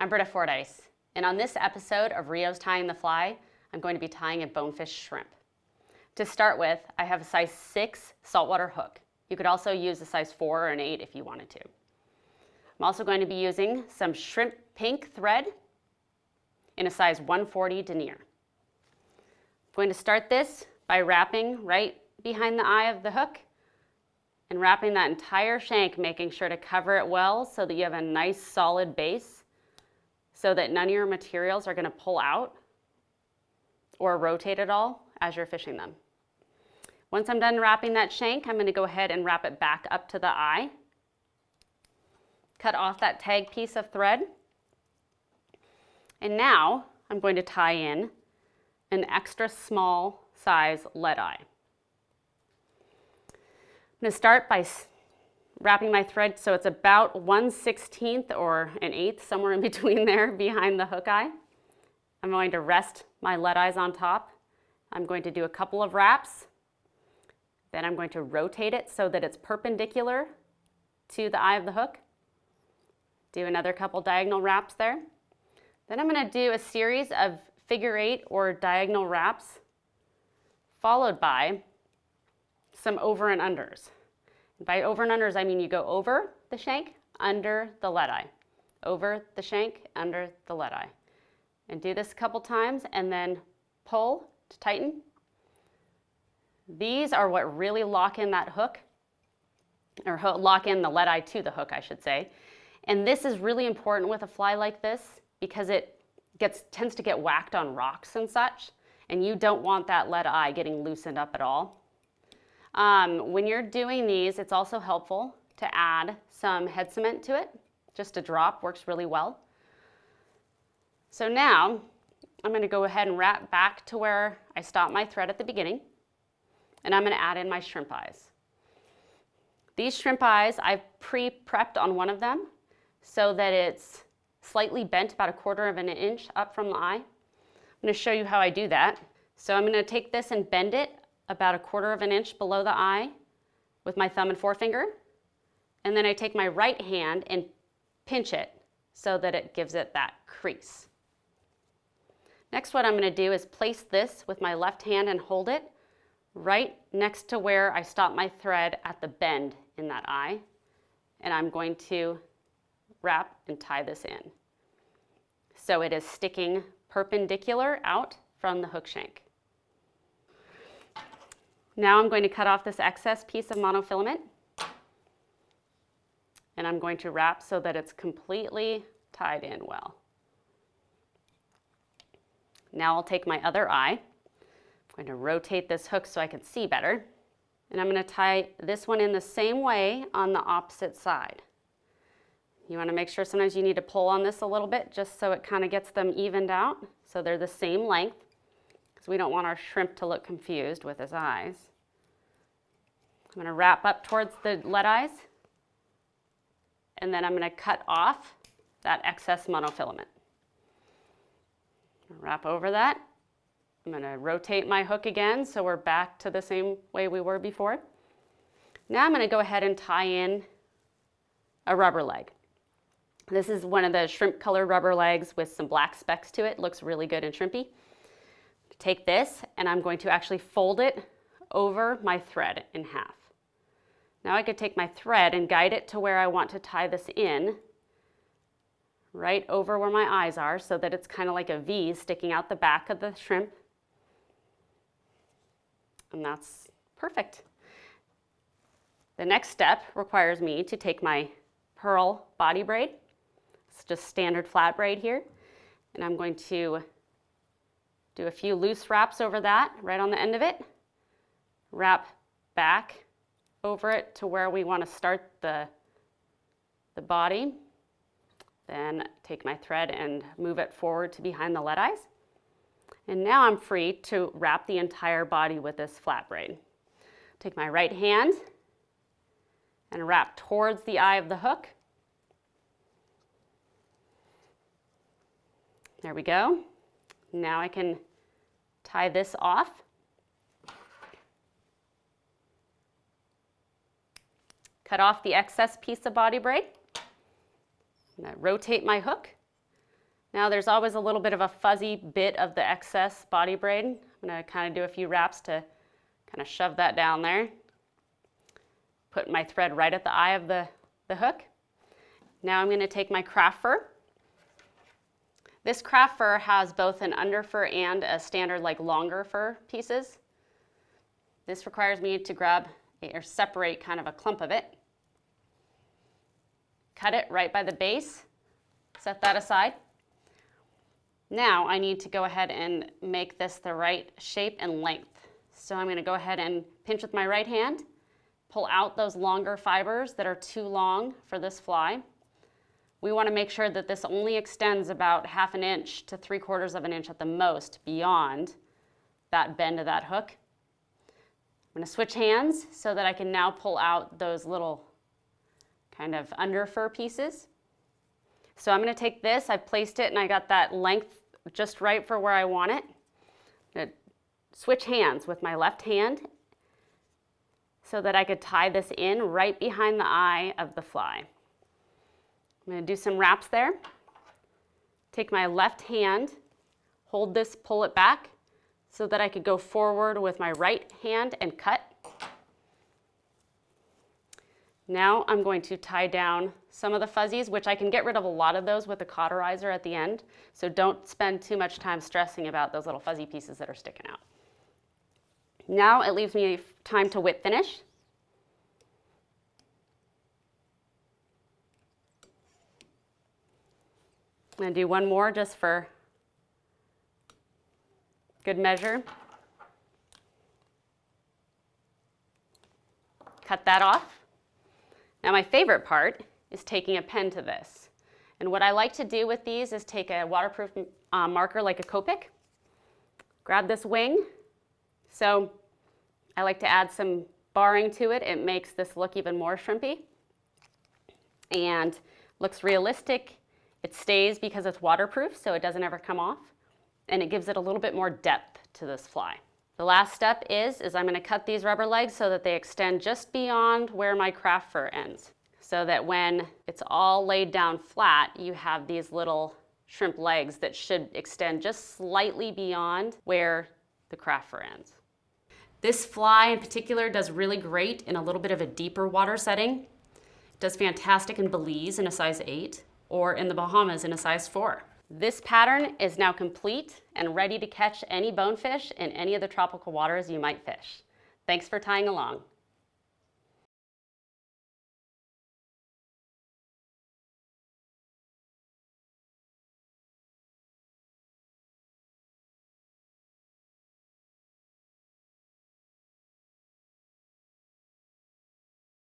I'm Brita Fordice, and on this episode of Rio's Tying the Fly, I'm going to be tying a bonefish shrimp. To start with, I have a size 6 saltwater hook. You could also use a size 4 or an 8 if you wanted to. I'm also going to be using some shrimp pink thread in a size 140 Denier. I'm going to start this by wrapping right behind the eye of the hook and wrapping that entire shank, making sure to cover it well so that you have a nice solid base so that none of your materials are going to pull out or rotate at all as you're fishing them. Once I'm done wrapping that shank, I'm going to go ahead and wrap it back up to the eye. Cut off that tag piece of thread. And now I'm going to tie in an extra small size lead eye. I'm going to start by wrapping my thread so it's about 1/16 or an 1/8, somewhere in between there behind the hook eye. I'm going to rest my lead eyes on top. I'm going to do a couple of wraps. Then I'm going to rotate it so that it's perpendicular to the eye of the hook. Do another couple diagonal wraps there. Then I'm going to do a series of figure 8 or diagonal wraps, followed by some over and unders. And by over and unders, I mean you go over the shank, under the lead eye. Over the shank, under the lead eye. And do this a couple times and then pull to tighten. These are what really lock in that hook, or lock in the lead eye to the hook, I should say. And this is really important with a fly like this because it tends to get whacked on rocks and such, and you don't want that lead eye getting loosened up at all. When you're doing these, it's also helpful to add some head cement to it. Just a drop works really well. So now I'm going to go ahead and wrap back to where I stopped my thread at the beginning, and I'm going to add in my shrimp eyes. These shrimp eyes, I've pre-prepped on one of them so that it's slightly bent about 1/4 of an inch up from the eye. I'm going to show you how I do that. So I'm going to take this and bend it about 1/4 of an inch below the eye with my thumb and forefinger. And then I take my right hand and pinch it so that it gives it that crease. Next, what I'm going to do is place this with my left hand and hold it right next to where I stopped my thread at the bend in that eye. And I'm going to wrap and tie this in so it is sticking perpendicular out from the hook shank. Now I'm going to cut off this excess piece of monofilament, and I'm going to wrap so that it's completely tied in well. Now I'll take my other eye. I'm going to rotate this hook so I can see better, and I'm going to tie this one in the same way on the opposite side. You want to make sure sometimes you need to pull on this a little bit just so it kind of gets them evened out so they're the same length, because we don't want our shrimp to look confused with his eyes. I'm going to wrap up towards the lead eyes, and then I'm going to cut off that excess monofilament. Wrap over that. I'm going to rotate my hook again so we're back to the same way we were before. Now I'm going to go ahead and tie in a rubber leg. This is one of the shrimp color rubber legs with some black specks to it. Looks really good and shrimpy. Take this and I'm going to actually fold it over my thread in half. Now I could take my thread and guide it to where I want to tie this in, right over where my eyes are, so that it's kind of like a V sticking out the back of the shrimp. And that's perfect. The next step requires me to take my pearl body braid. It's just standard flat braid here. And I'm going to do a few loose wraps over that, right on the end of it. Wrap back over it to where we want to start the body. Then take my thread and move it forward to behind the lead eyes. And now I'm free to wrap the entire body with this flat braid. Take my right hand and wrap towards the eye of the hook. There we go. Now I can tie this off. Cut off the excess piece of body braid. I'm going to rotate my hook Now there's always a little bit of a fuzzy bit of the excess body braid. I'm going to kind of do a few wraps to kind of shove that down there. Put my thread right at the eye of the hook. Now I'm going to take my craft fur. This craft fur has both an under fur and a standard like longer fur pieces. This requires me to grab or separate kind of a clump of it. Cut it right by the base. Set that aside. Now I need to go ahead and make this the right shape and length. So I'm going to go ahead and pinch with my right hand, pull out those longer fibers that are too long for this fly. We want to make sure that this only extends about 1/2 inch to 3/4 of an inch at the most beyond that bend of that hook. I'm going to switch hands so that I can now pull out those little kind of under fur pieces. So I'm going to take this, I've placed it and I got that length just right for where I want it. I'm going to switch hands with my left hand so that I could tie this in right behind the eye of the fly. I'm going to do some wraps there. Take my left hand, hold this, pull it back so that I could go forward with my right hand and cut. Now I'm going to tie down some of the fuzzies, which I can get rid of a lot of those with a cauterizer at the end. So don't spend too much time stressing about those little fuzzy pieces that are sticking out. Now it leaves me time to whip finish. I'm going to do one more just for good measure. Cut that off. Now my favorite part is taking a pen to this. And what I like to do with these is take a waterproof marker like a Copic, grab this wing. So I like to add some barring to it. It makes this look even more shrimpy and looks realistic. It stays because it's waterproof, so it doesn't ever come off. And it gives it a little bit more depth to this fly. The last step is I'm going to cut these rubber legs so that they extend just beyond where my craft fur ends. So that when it's all laid down flat, you have these little shrimp legs that should extend just slightly beyond where the craft fur ends. This fly in particular does really great in a little bit of a deeper water setting. It does fantastic in Belize in a size 8 or in the Bahamas in a size 4. This pattern is now complete and ready to catch any bonefish in any of the tropical waters you might fish. Thanks for tying along.